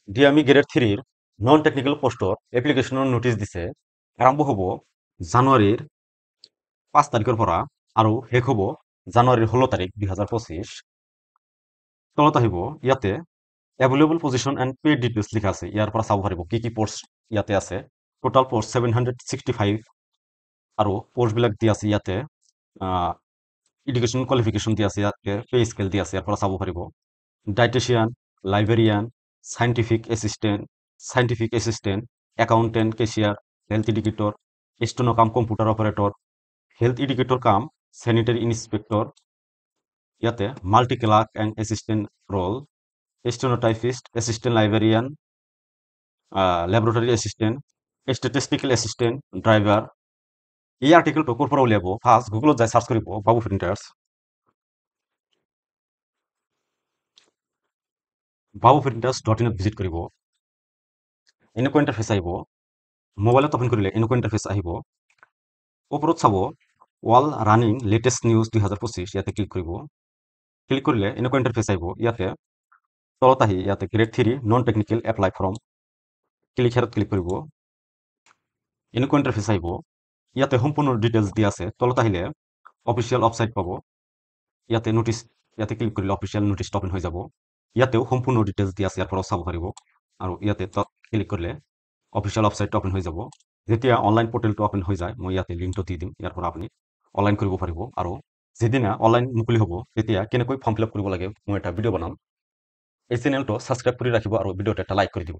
DME grade 3 non technical পোষ্টৰ এপ্লিকেশ্যনৰ notice দিছে। আৰম্ভ হ'ব জানুৱাৰীৰ 5 তাৰিখৰ পৰা আৰু শেষ হ'ব জানুৱাৰীৰ 16 তাৰিখ 2025। তলত আহিব ইয়াতে available position and pay details লিখা আছে। ইয়াৰ পৰা চাব পাৰিব কি কি পোষ্ট ইয়াতে আছে। টোটাল পোষ্ট 765 আৰু পোষ্টবিলাক দি আছে ইয়াতে। এডুকেশ্যন কোৱালিফিকেশ্যন দি আছে ইয়াতে, পে স্কেল দি আছে, ইয়াৰ পৰা চাব পাৰিব। Dietician, librarian, scientific assistant, accountant, cashier, health educator, steno cum computer operator, health educator cum sanitary inspector, ইয়াতে multi clerk and assistant role, stenotypist, assistant librarian, laboratory assistant, statistical assistant, driver. এই আর্টিকেলটো ক'ৰ পৰা উলিয়াব? ফাৰ্ষ্ট গুগলত যাই search কৰিব বাবু printers. বাবু প্ৰিণ্টাৰ্ছ.in visit কৰিব। এনেকুৱা ইণ্টাৰফেচ আহিব। মোবাইলত অপেন কৰিলে এনেকুৱা ইণ্টাৰফেচ আহিব। ওপৰত চাব ৱাল ৰানিং লেটেষ্ট নিউজ 2025, ইয়াতে ক্লিক কৰিব। ক্লিক কৰিলে এনেকুৱা ইণ্টাৰফেচ আহিব। ইয়াতে তলত আহি ইয়াতে grade 3 non technical apply form হেয়াৰত ক্লিক কৰিব। এনেকুৱা ইণ্টাৰফেচ আহিব। ইয়াতে সম্পূৰ্ণ ডিটেইলছ দিয়া আছে। তলত আহিলে অফিচিয়েল ৱেবছাইট পাব। ইয়াতে নোটিছ, ইয়াতে ক্লিক কৰিলে অফিচিয়েল নোটিছ অপেন হৈ যাব। ইয়াতেও সম্পূৰ্ণ ডিটেইলছ দিয়া আছে, ইয়াৰ পৰা চাব পাৰিব। আৰু ইয়াতে ক্লিক কৰিলে অফিচিয়েল ৱেবছাইটটো অপেন হৈ যাব। যেতিয়া অনলাইন পৰ্টেলটো অপেন হৈ যায়, মই ইয়াতে লিংকটো দি দিম। ইয়াৰ পৰা আপুনি অনলাইন কৰিব পাৰিব। আৰু যিদিনা অনলাইন মুকলি হ'ব তেতিয়া কেনেকৈ ফৰ্ম ফিল আপ কৰিব লাগে মই এটা ভিডিঅ' বনাম। এই চেনেলটো ছাবস্ক্ৰাইব কৰি ৰাখিব আৰু ভিডিঅ'টো এটা লাইক কৰি দিব।